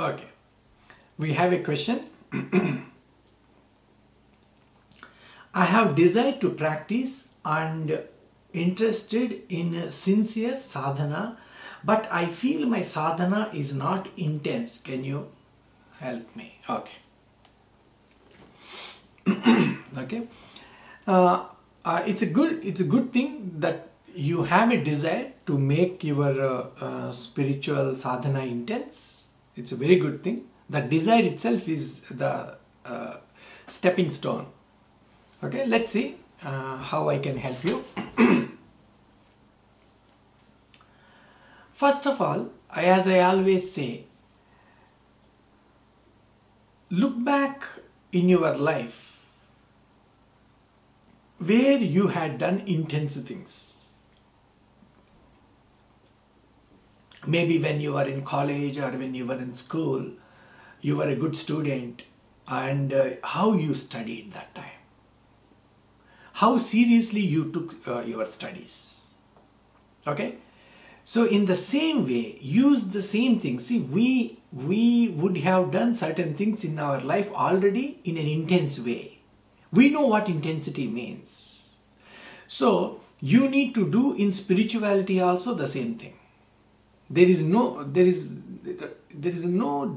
Okay, we have a question. I have desire to practice and interested in sincere sadhana, but I feel my sadhana is not intense. Can you help me? Okay. Okay. Uh, it's a good thing that you have a desire to make your spiritual sadhana intense. It's a very good thing. The desire itself is the stepping stone. Okay, let's see how I can help you. First of all, as I always say, look back in your life where you had done intense things. Maybe when you were in college or when you were in school, you were a good student, and how you studied that time. How seriously you took your studies. Okay? So in the same way, use the same thing. See, we would have done certain things in our life already in an intense way. We know what intensity means. So you need to do in spirituality also the same thing. There is no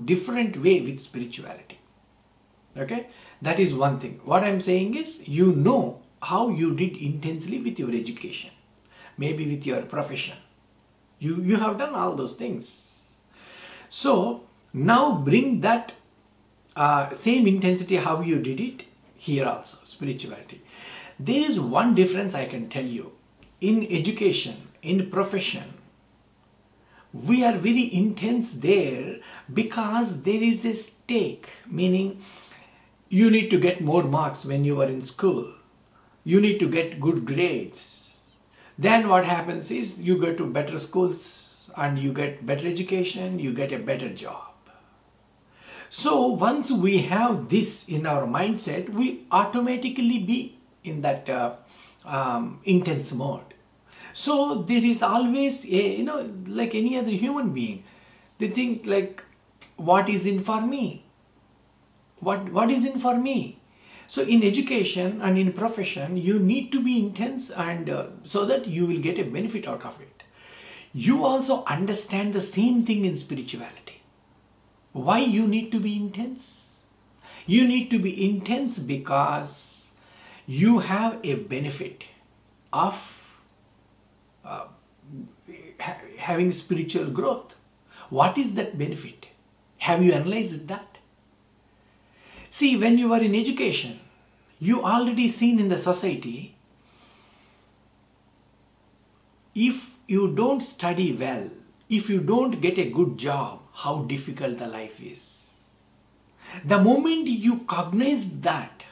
different way with spirituality. Okay? That is one thing. What I am saying is, you know how you did intensely with your education, maybe with your profession. You have done all those things. So now bring that same intensity how you did it here also, spirituality. There is one difference I can tell you. In education, in profession, we are very intense there because there is a stake, meaning you need to get more marks when you are in school. You need to get good grades. Then what happens is you go to better schools and you get better education, you get a better job. So once we have this in our mindset, we automatically be in that intense mode. So there is always like any other human being, they think like, what is in for me? What is in for me? So in education and in profession, you need to be intense, and so that you will get a benefit out of it. You also understand the same thing in spirituality. Why you need to be intense? You need to be intense because you have a benefit of having spiritual growth. What is that benefit? Have you analyzed that? See, when you are in education, you already seen in the society, if you don't study well, if you don't get a good job, how difficult the life is. The moment you cognize that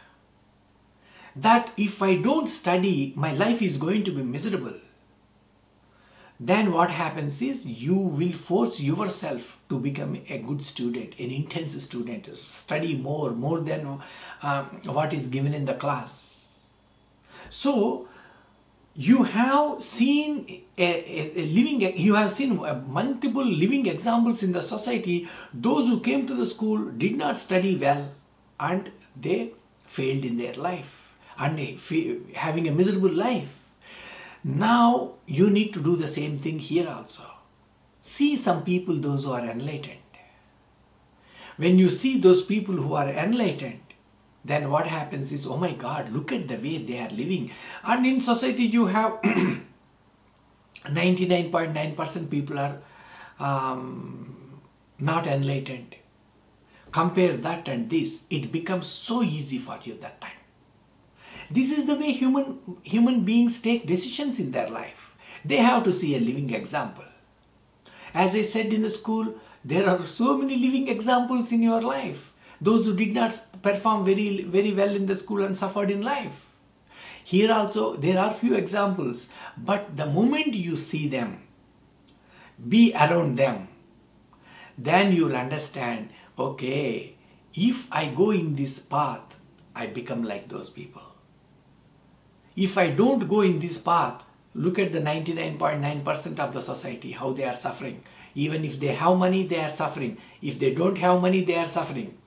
if I don't study, my life is going to be miserable, then what happens is you will force yourself to become a good student, an intense student, study more than what is given in the class. So you have seen you have seen multiple living examples in the society. Those who came to the school did not study well and they failed in their life and having a miserable life. Now you need to do the same thing here also. See some people, those who are enlightened. When you see those people who are enlightened, then what happens is, oh my God, look at the way they are living. And in society you have 99.9% people are not enlightened. Compare that and this, it becomes so easy for you that time. This is the way human beings take decisions in their life. They have to see a living example. As I said in the school, there are so many living examples in your life. Those who did not perform very, very well in the school and suffered in life. Here also there are few examples, but the moment you see them, be around them, then you will understand, okay, if I go in this path, I become like those people. If I don't go in this path, look at the 99.9% of the society, how they are suffering. Even if they have money, they are suffering. If they don't have money, they are suffering.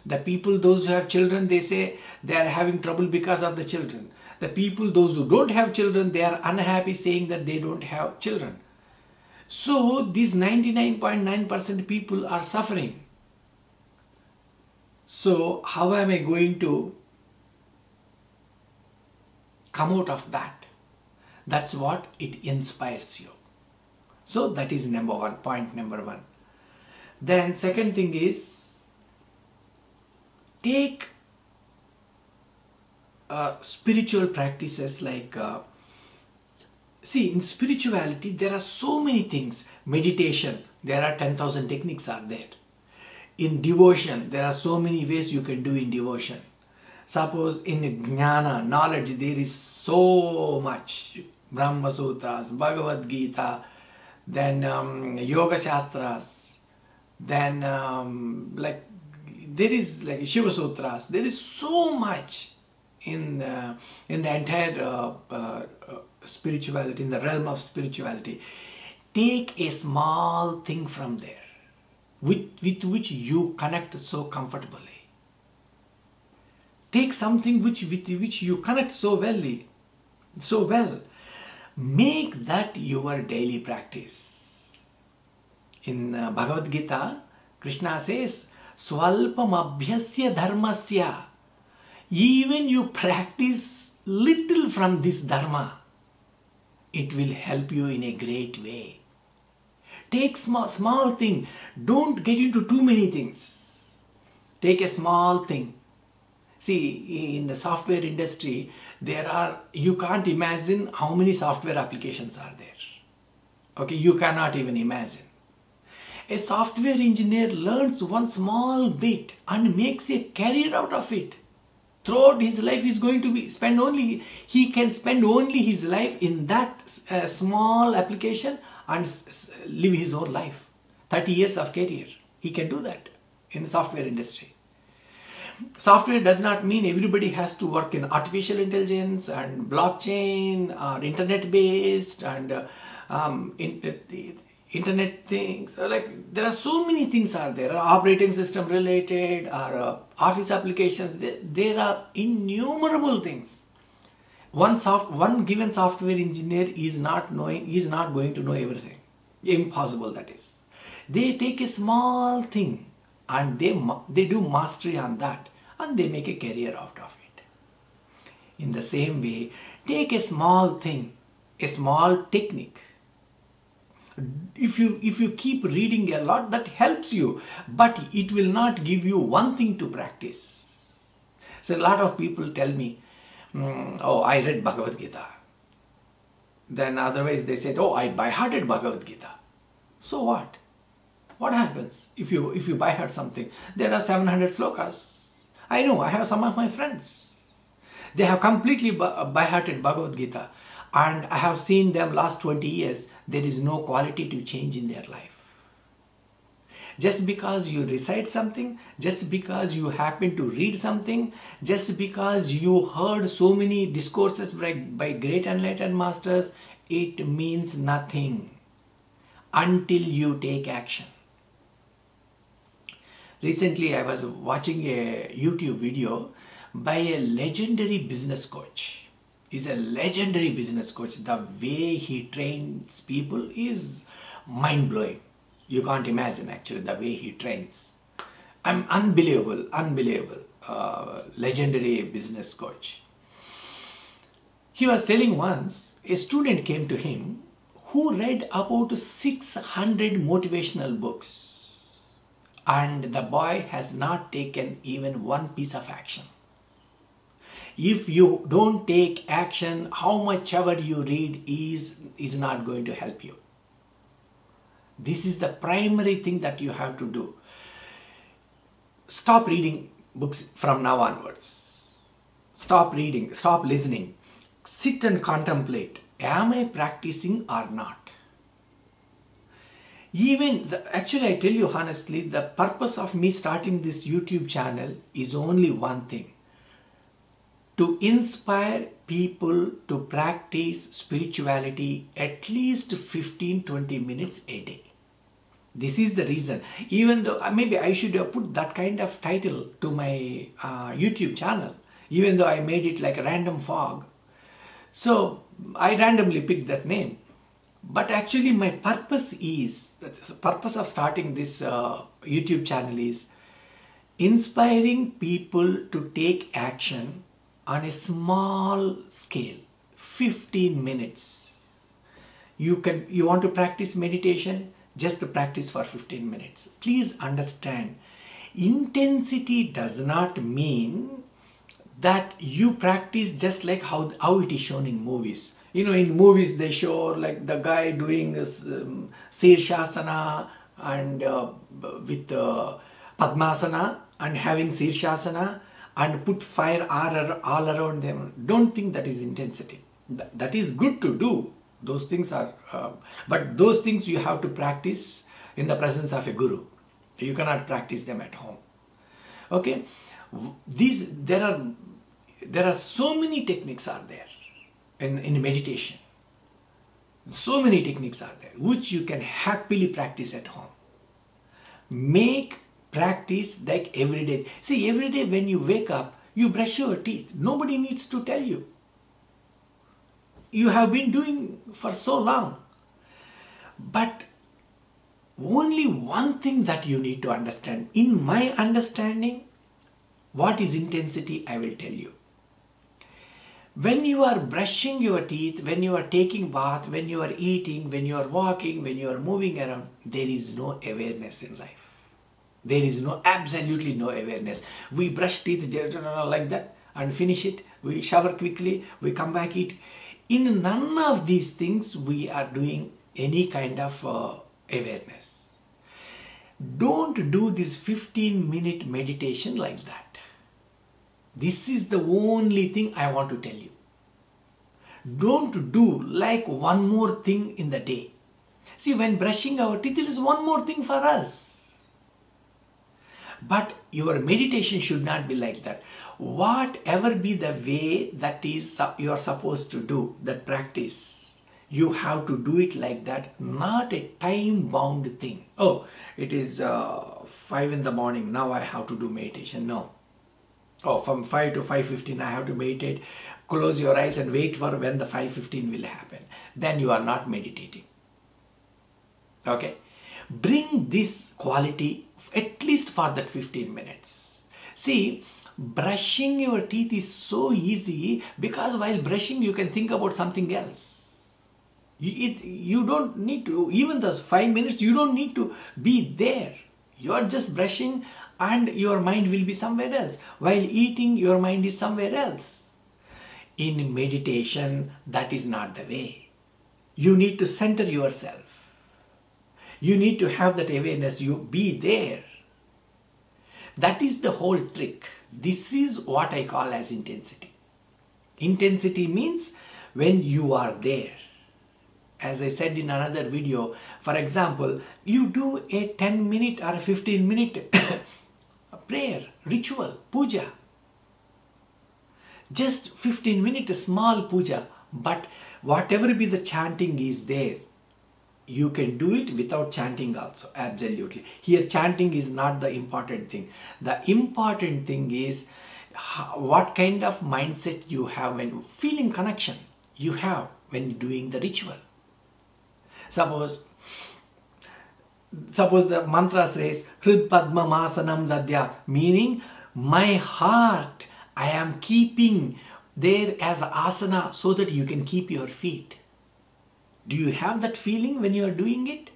The people, those who have children, they say they are having trouble because of the children. The people, those who don't have children, they are unhappy saying that they don't have children. So these 99.9% people are suffering. So how am I going to come out of that? That's what it inspires you. So that is number one, point number one. Then second thing is, take spiritual practices like, see, in spirituality there are so many things. Meditation, there are 10,000 techniques are there. In devotion, there are so many ways you can do in devotion. Suppose in Jnana, knowledge, there is so much. Brahma Sutras, Bhagavad Gita, then Yoga Shastras, then like there is like Shiva Sutras. There is so much in the entire spirituality, in the realm of spirituality. Take a small thing from there with which you connect so comfortably. Take something with which you connect so well. Make that your daily practice. In Bhagavad Gita, Krishna says, Swalpam abhyasya dharmasya. Even you practice little from this dharma, it will help you in a great way. Take small thing. Don't get into too many things. Take a small thing. See, in the software industry, you can't imagine how many software applications are there. Okay, you cannot even imagine. A software engineer learns one small bit and makes a career out of it. Throughout his life is going to he can spend only his life in that small application and live his whole life. 30 years of career. He can do that in the software industry. Software does not mean everybody has to work in artificial intelligence and blockchain or internet based and internet things. Like there are so many things are there. Operating system related or office applications. There are innumerable things. One given software engineer is not going to know everything. Impossible, that is. They take a small thing and they do mastery on that and they make a career out of it. In the same way, take a small thing, a small technique. If you keep reading a lot, that helps you, but it will not give you one thing to practice. So a lot of people tell me, oh, I read Bhagavad Gita. Then otherwise they said, oh, I by-hearted Bhagavad Gita. So what? What happens if you by-heart something? There are 700 slokas. I know, I have some of my friends. They have completely by-hearted Bhagavad Gita. And I have seen them last 20 years. There is no qualitative change in their life. Just because you recite something, just because you happen to read something, just because you heard so many discourses by great enlightened masters, it means nothing until you take action. Recently, I was watching a YouTube video by a legendary business coach. He's a legendary business coach. The way he trains people is mind-blowing. You can't imagine actually the way he trains. I'm unbelievable. Legendary business coach. He was telling once, a student came to him who read about 600 motivational books. And the boy has not taken even one piece of action. If you don't take action, how much ever you read is not going to help you. This is the primary thing that you have to do. Stop reading books from now onwards. Stop reading, stop listening. Sit and contemplate. Am I practicing or not? Actually, I tell you honestly, the purpose of me starting this YouTube channel is only one thing. To inspire people to practice spirituality at least 15-20 minutes a day. This is the reason. Even though maybe I should have put that kind of title to my YouTube channel, even though I made it like a random fog. So I randomly picked that name. But actually my purpose is, the purpose of starting this YouTube channel is inspiring people to take action on a small scale, 15 minutes. You want to practice meditation, just practice for 15 minutes. Please understand, intensity does not mean that you practice just like how it is shown in movies. You know, in movies they show like the guy doing Shirshasana and with Padmasana and having Shirshasana and put fire all around them. Don't think that is intensity. That is good to do. Those things are, but those things you have to practice in the presence of a guru. You cannot practice them at home. Okay, there are so many techniques are there in meditation. So many techniques are there which you can happily practice at home. Make practice like every day. See, every day when you wake up, you brush your teeth. Nobody needs to tell you. You have been doing for so long. But only one thing that you need to understand. In my understanding, what is intensity, I will tell you. When you are brushing your teeth, when you are taking bath, when you are eating, when you are walking, when you are moving around, there is no awareness in life. There is absolutely no awareness. We brush teeth like that and finish it. We shower quickly, we come back, eat. In none of these things we are doing any kind of awareness. Don't do this 15-minute meditation like that. This is the only thing I want to tell you. Don't do like one more thing in the day. See, when brushing our teeth, it is one more thing for us. But your meditation should not be like that. Whatever be the way that is you are supposed to do that practice, you have to do it like that, not a time-bound thing. Oh, it is 5 in the morning, now I have to do meditation. No. Oh, from 5 to 5:15 I have to meditate. Close your eyes and wait for when the 5:15 will happen. Then you are not meditating. Okay? Bring this quality at least for that 15 minutes. See, brushing your teeth is so easy because while brushing you can think about something else. You don't need to, even those 5 minutes, you don't need to be there. You are just brushing and your mind will be somewhere else. While eating, your mind is somewhere else. In meditation, that is not the way. You need to center yourself. You need to have that awareness. You be there. That is the whole trick. This is what I call as intensity. Intensity means when you are there. As I said in another video, for example, you do a 10-minute or a 15-minute prayer, ritual, puja. Just 15-minute small puja, but whatever be the chanting is there. You can do it without chanting also, absolutely. Here chanting is not the important thing. The important thing is what kind of mindset you have when feeling connection you have when doing the ritual. Suppose the mantra says, Hrid Padma Masanam Dadya, meaning my heart I am keeping there as asana so that you can keep your feet. Do you have that feeling when you are doing it?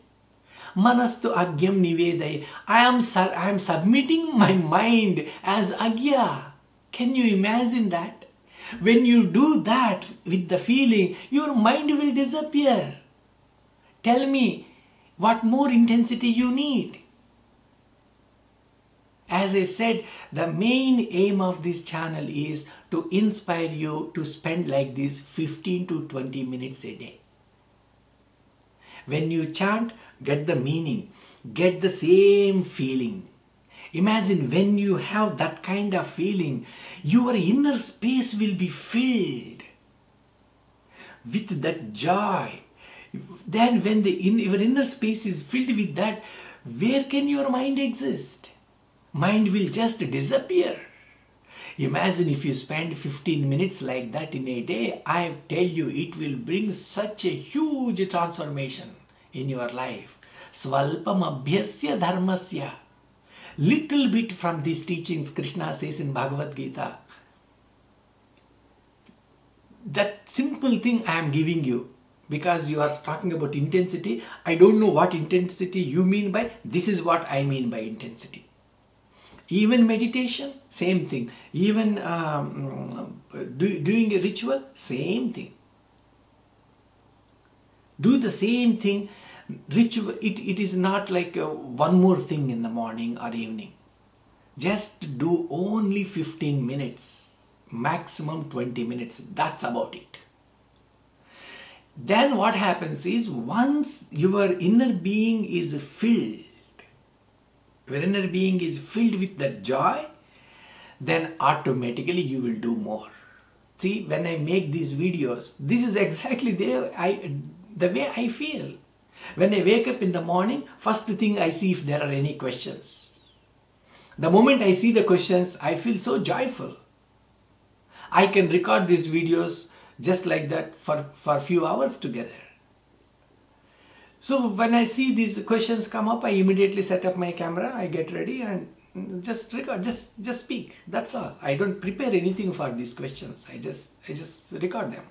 Manastu Agyam Nivedai, I am submitting my mind as Agya. Can you imagine that? When you do that with the feeling, your mind will disappear. Tell me, what more intensity you need? As I said, the main aim of this channel is to inspire you to spend like this 15 to 20 minutes a day. When you chant, get the meaning, get the same feeling. Imagine when you have that kind of feeling, your inner space will be filled with that joy. Then when your inner space is filled with that, where can your mind exist? Mind will just disappear. Imagine if you spend 15 minutes like that in a day, I tell you it will bring such a huge transformation in your life. Svalpam abhyasya dharmasya. Little bit from these teachings Krishna says in Bhagavad Gita. That simple thing I am giving you, because you are talking about intensity. I don't know what intensity you mean by, this is what I mean by intensity. Even meditation, same thing. Even doing a ritual, same thing. Do the same thing. Ritual, it is not like one more thing in the morning or evening. Just do only 15 minutes, maximum 20 minutes. That's about it. Then what happens is, once your inner being is filled, with that joy, then automatically you will do more. See, when I make these videos, this is exactly the way I feel. When I wake up in the morning, first thing I see if there are any questions. The moment I see the questions, I feel so joyful. I can record these videos just like that for a few hours together. So when I see these questions come up, I immediately set up my camera, I get ready and just record, just speak. That's all. I don't prepare anything for these questions. I just record them.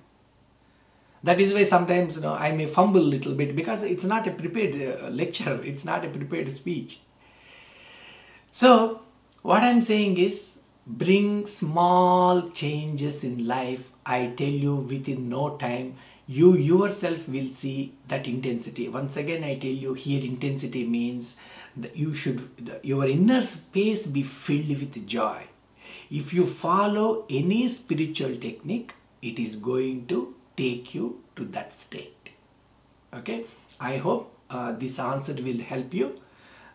That is why sometimes I may fumble a little bit, because it's not a prepared lecture, it's not a prepared speech. So what I'm saying is, bring small changes in life. I tell you, within no time, you yourself will see that intensity. Once again, I tell you here, intensity means that your inner space be filled with joy. If you follow any spiritual technique, it is going to take you to that state. Okay, I hope this answer will help you.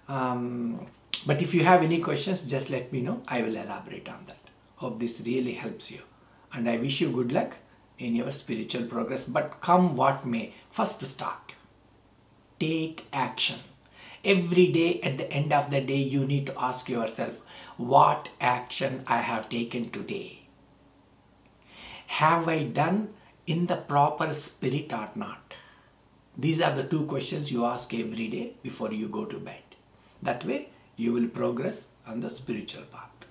But if you have any questions, just let me know. I will elaborate on that. Hope this really helps you. And I wish you good luck in your spiritual progress. But come what may, first start. Take action. Every day, at the end of the day, you need to ask yourself, what action I have taken today? Have I done in the proper spirit or not? These are the two questions you ask every day before you go to bed. That way, you will progress on the spiritual path.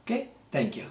Okay? Thank you.